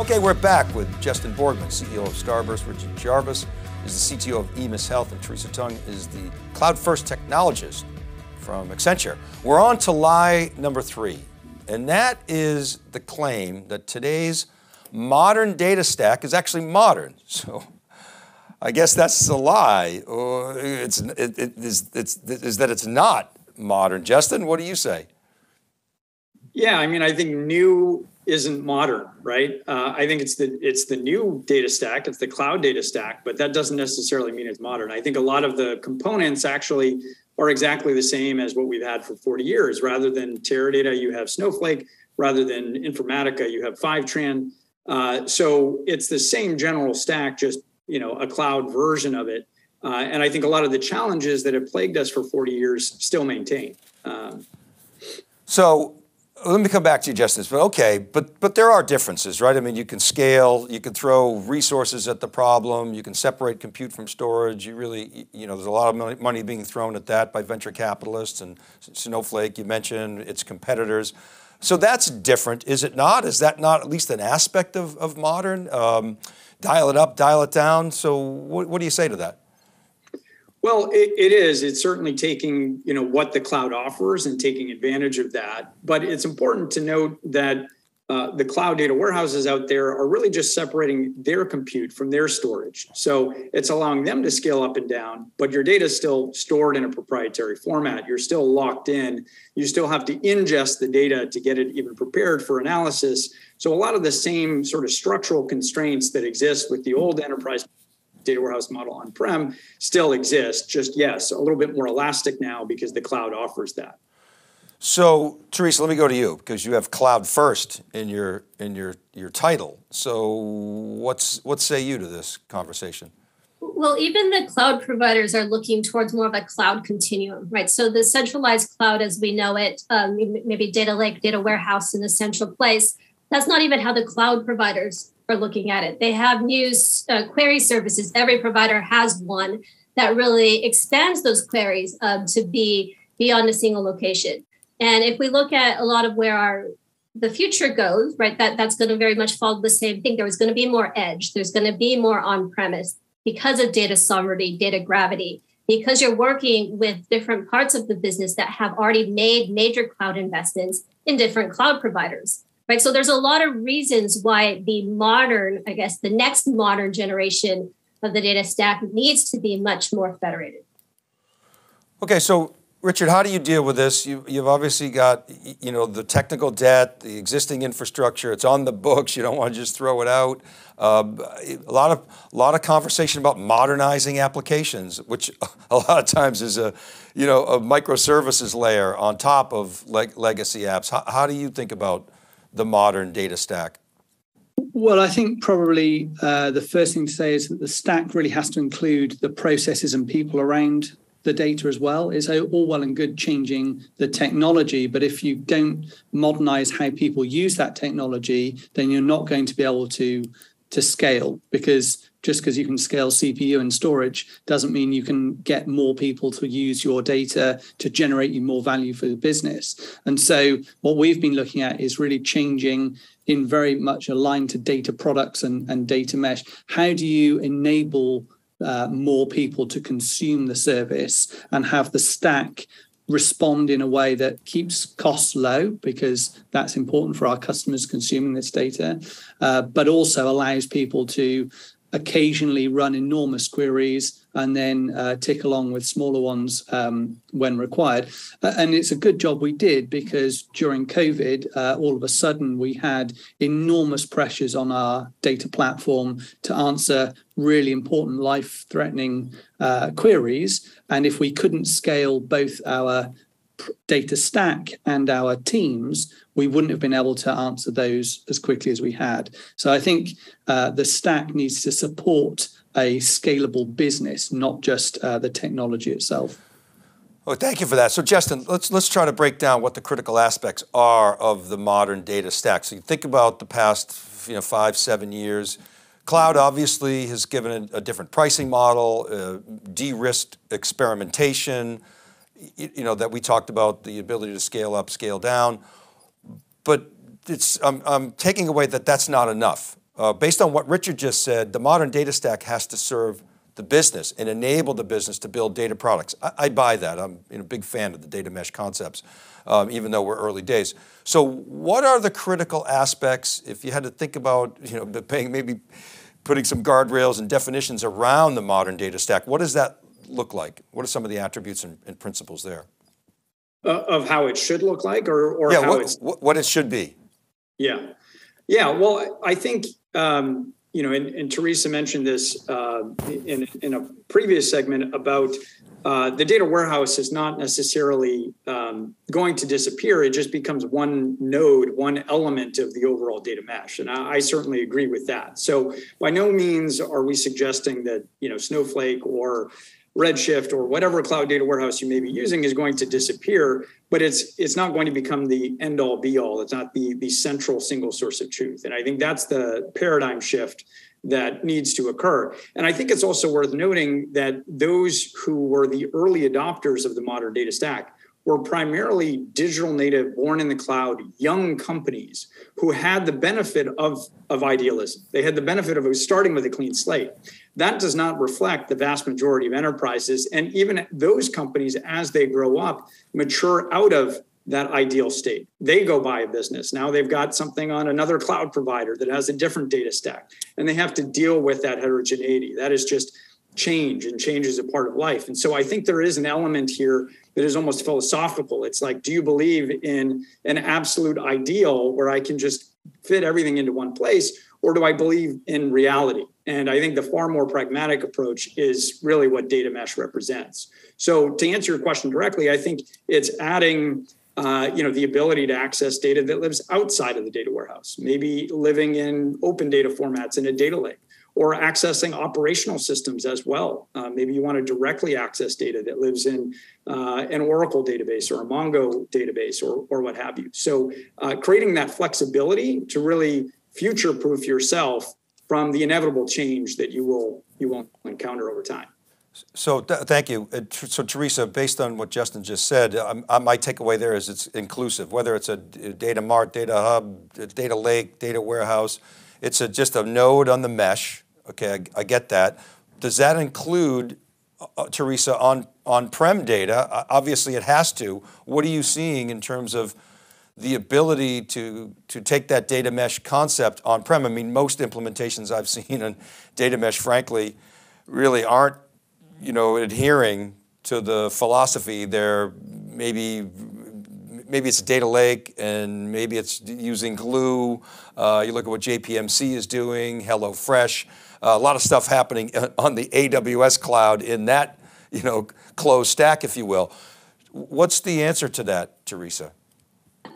Okay, we're back with Justin Borgman, CEO of Starburst. Richard Jarvis is the CTO of EMIS Health, and Teresa Tung is the cloud-first technologist from Accenture. We're on to lie number 3, and that is the claim that today's modern data stack is actually modern. So I guess that's a lie, or is that it's not modern. Justin, what do you say? Yeah, I mean, I think new isn't modern, right? I think it's the new data stack, it's the cloud data stack, but that doesn't necessarily mean it's modern. I think a lot of the components actually are exactly the same as what we've had for 40 years. Rather than Teradata, you have Snowflake. Rather than Informatica, you have Fivetran. So it's the same general stack, just a cloud version of it. And I think a lot of the challenges that have plagued us for 40 years still maintain. So let me come back to you, Justin. But there are differences, right? I mean, you can scale, you can throw resources at the problem, you can separate compute from storage. You really, there's a lot of money being thrown at that by venture capitalists and Snowflake, you mentioned, its competitors. So that's different, is it not? Is that not at least an aspect of modern? Dial it up, dial it down. So what do you say to that? Well, it is. It's certainly taking, what the cloud offers and taking advantage of that. But it's important to note that the cloud data warehouses out there are really just separating their compute from their storage. So it's allowing them to scale up and down, but your data is still stored in a proprietary format. You're still locked in. You still have to ingest the data to get it even prepared for analysis. So a lot of the same sort of structural constraints that exist with the old enterprise data warehouse model on-prem still exists, just yes, a little bit more elastic now because the cloud offers that. So Teresa, let me go to you because you have cloud first in your title. So what say you to this conversation? Well, even the cloud providers are looking towards more of a cloud continuum, right? So the centralized cloud as we know it, maybe data lake, data warehouse in a central place, that's not even how the cloud providers are looking at it. They have new query services. Every provider has one that really expands those queries to be beyond a single location. And if we look at a lot of where the future goes, right, that's going to very much follow the same thing. There's going to be more edge. There's going to be more on-premise because of data sovereignty, data gravity, because you're working with different parts of the business that have already made major cloud investments in different cloud providers. Right. So there's a lot of reasons why the next modern generation of the data stack needs to be much more federated. Okay, so Richard, how do you deal with this? You've obviously got, the technical debt, the existing infrastructure, it's on the books, you don't want to just throw it out. A lot of conversation about modernizing applications, which a lot of times is a microservices layer on top of legacy apps. How do you think about the modern data stack? Well, I think probably the first thing to say is that the stack really has to include the processes and people around the data as well. It's all well and good changing the technology, but if you don't modernize how people use that technology, then you're not going to be able to scale, because just because you can scale CPU and storage doesn't mean you can get more people to use your data to generate you more value for the business. And so what we've been looking at is really changing in very much aligned to data products and data mesh. How do you enable more people to consume the service and have the stack respond in a way that keeps costs low, because that's important for our customers consuming this data, but also allows people to occasionally run enormous queries and then tick along with smaller ones when required. And it's a good job we did, because during COVID, all of a sudden we had enormous pressures on our data platform to answer really important life-threatening queries. And if we couldn't scale both our data stack and our teams, we wouldn't have been able to answer those as quickly as we had. So I think the stack needs to support a scalable business, not just the technology itself. Well, thank you for that. So Justin, let's try to break down what the critical aspects are of the modern data stack. So you think about the past 5-7 years. Cloud obviously has given a different pricing model, de-risked experimentation, that we talked about, the ability to scale up, scale down. But I'm taking away that that's not enough. based on what Richard just said, the modern data stack has to serve the business and enable the business to build data products. I buy that. I'm a big fan of the data mesh concepts, even though we're early days. So what are the critical aspects, if you had to think about, maybe putting some guardrails and definitions around the modern data stack, what does that look like? What are some of the attributes and principles there? Of how it should look like, or yeah, how what it should be? Yeah. Well, I think and Teresa mentioned this in a previous segment about the data warehouse is not necessarily going to disappear. It just becomes one node, one element of the overall data mesh, and I certainly agree with that. So by no means are we suggesting that Snowflake or Redshift or whatever cloud data warehouse you may be using is going to disappear, but it's not going to become the end all be all. It's not the central single source of truth. And I think that's the paradigm shift that needs to occur. And I think it's also worth noting that those who were the early adopters of the modern data stack were primarily digital native, born in the cloud, young companies who had the benefit of idealism. They had the benefit of starting with a clean slate. That does not reflect the vast majority of enterprises. And even those companies, as they grow up, mature out of that ideal state. They go buy a business. Now they've got something on another cloud provider that has a different data stack, and they have to deal with that heterogeneity. That is just change, and change is a part of life. And so I think there is an element here that is almost philosophical. It's like, do you believe in an absolute ideal where I can just fit everything into one place, or do I believe in reality? And I think the far more pragmatic approach is really what data mesh represents. So to answer your question directly, I think it's adding the ability to access data that lives outside of the data warehouse, maybe living in open data formats in a data lake, or accessing operational systems as well. Maybe you want to directly access data that lives in an Oracle database or a Mongo database or what have you. So creating that flexibility to really future-proof yourself from the inevitable change that you will encounter over time. So thank you. So Teresa, based on what Justin just said, my takeaway there is it's inclusive, whether it's a data mart, data hub, data lake, data warehouse, it's just a node on the mesh. Okay, I get that. Does that include, Teresa, on-prem data? Obviously it has to. What are you seeing in terms of the ability to take that data mesh concept on-prem? I mean, most implementations I've seen on data mesh, frankly, really aren't adhering to the philosophy. They're maybe it's a data lake, and maybe it's using Glue. You look at what JPMC is doing, HelloFresh, a lot of stuff happening on the AWS cloud in that closed stack, if you will. What's the answer to that, Teresa?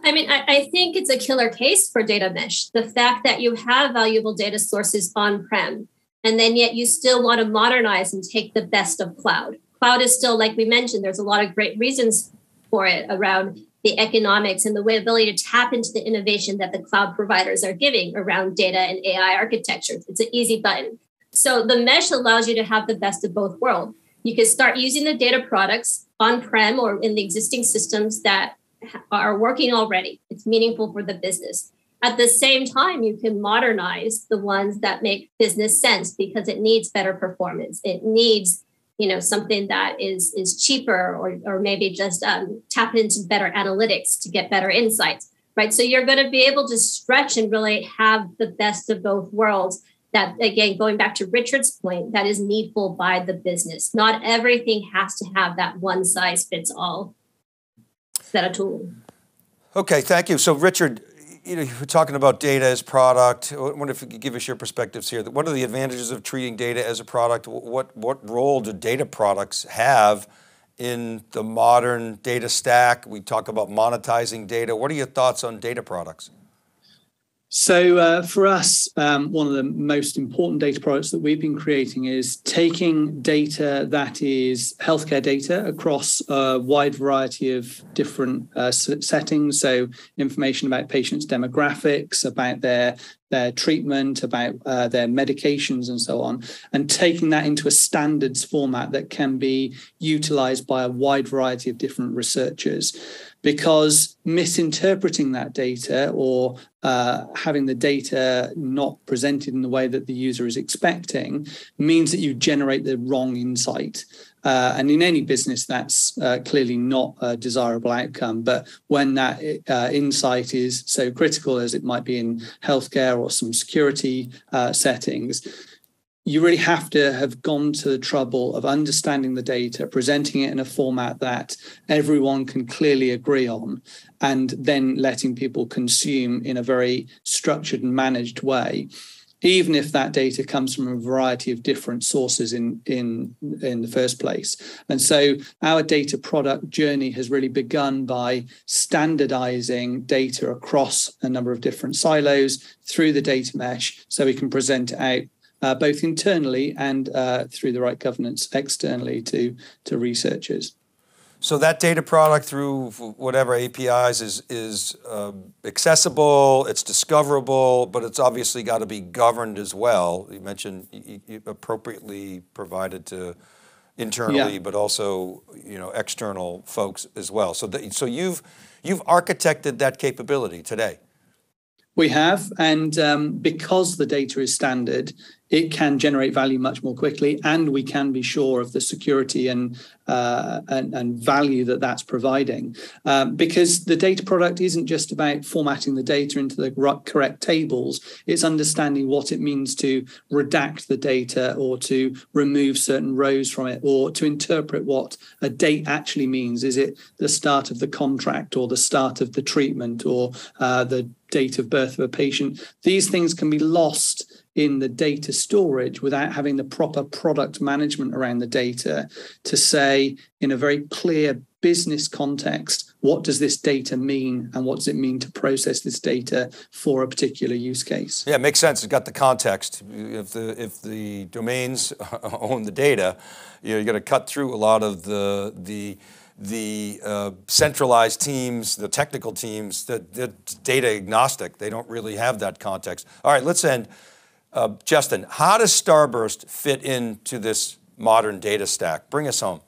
I mean, I think it's a killer case for data mesh. The fact that you have valuable data sources on-prem, and then yet you still want to modernize and take the best of cloud. Cloud is still, like we mentioned, there's a lot of great reasons for it around the economics and the ability to tap into the innovation that the cloud providers are giving around data and AI architecture. It's an easy button. So the mesh allows you to have the best of both worlds. You can start using the data products on-prem or in the existing systems that are working already. It's meaningful for the business. At the same time, you can modernize the ones that make business sense because it needs better performance. It needs, something that is cheaper, or maybe just tap into better analytics to get better insights, right? So you're going to be able to stretch and really have the best of both worlds. That, again, going back to Richard's point, that is needful by the business. Not everything has to have that one size fits all set of tools. Okay, thank you. So Richard, we're talking about data as product. I wonder if you could give us your perspectives here. What are the advantages of treating data as a product? What role do data products have in the modern data stack? We talk about monetizing data. What are your thoughts on data products? So for us, one of the most important data products that we've been creating is taking data that is healthcare data across a wide variety of different settings. So information about patients' demographics, about their their treatment, about their medications and so on, and taking that into a standards format that can be utilized by a wide variety of different researchers. Because misinterpreting that data or having the data not presented in the way that the user is expecting means that you generate the wrong insight. And in any business, that's clearly not a desirable outcome. But when that insight is so critical as it might be in healthcare or some security settings, you really have to have gone to the trouble of understanding the data, presenting it in a format that everyone can clearly agree on, and then letting people consume in a very structured and managed way, even if that data comes from a variety of different sources in the first place. And so our data product journey has really begun by standardizing data across a number of different silos through the data mesh, so we can present it out both internally and through the right governance externally to researchers. So that data product through whatever APIs is accessible, it's discoverable, but it's obviously got to be governed as well. You mentioned you appropriately provided to internally, but also external folks as well. So you've architected that capability today. We have, and because the data is standard, it can generate value much more quickly, and we can be sure of the security and value that that's providing. Because the data product isn't just about formatting the data into the correct tables, it's understanding what it means to redact the data or to remove certain rows from it or to interpret what a date actually means. Is it the start of the contract or the start of the treatment or the date of birth of a patient? These things can be lost in the data storage without having the proper product management around the data to say in a very clear business context, what does this data mean and what does it mean to process this data for a particular use case? Yeah, it makes sense. It's got the context. If the domains own the data, you're going to cut through a lot of the centralized teams, the technical teams, that data agnostic. They don't really have that context. All right, let's end. Justin, how does Starburst fit into this modern data stack? Bring us home.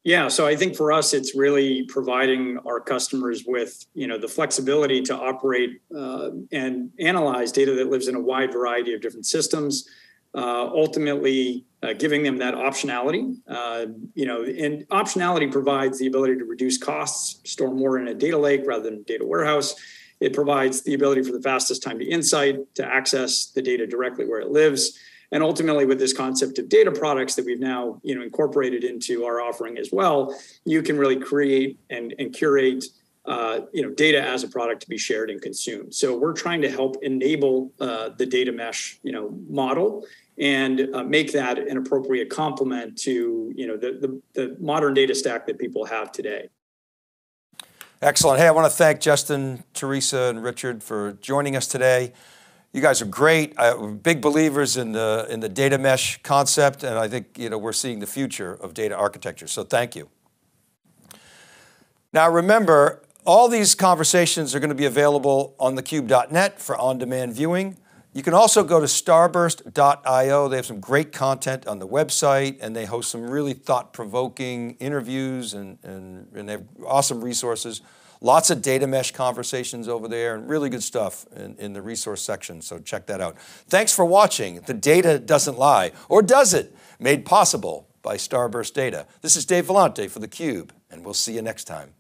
Yeah, so I think for us, it's really providing our customers with the flexibility to operate and analyze data that lives in a wide variety of different systems. Ultimately, giving them that optionality, and optionality provides the ability to reduce costs, store more in a data lake rather than a data warehouse. It provides the ability for the fastest time to insight, to access the data directly where it lives. And ultimately, with this concept of data products that we've now incorporated into our offering as well, you can really create and curate data as a product to be shared and consumed. So we're trying to help enable the data mesh model and make that an appropriate complement to the modern data stack that people have today. Excellent. Hey, I want to thank Justin, Teresa, and Richard for joining us today. You guys are great. We're big believers in the data mesh concept, and I think we're seeing the future of data architecture. So thank you. Now remember, all these conversations are going to be available on thecube.net for on-demand viewing. You can also go to starburst.io. They have some great content on the website, and they host some really thought-provoking interviews and they have awesome resources. Lots of data mesh conversations over there and really good stuff in the resource section, so check that out. Thanks for watching. The data doesn't lie, or does it? Made possible by Starburst Data. This is Dave Vellante for theCUBE, and we'll see you next time.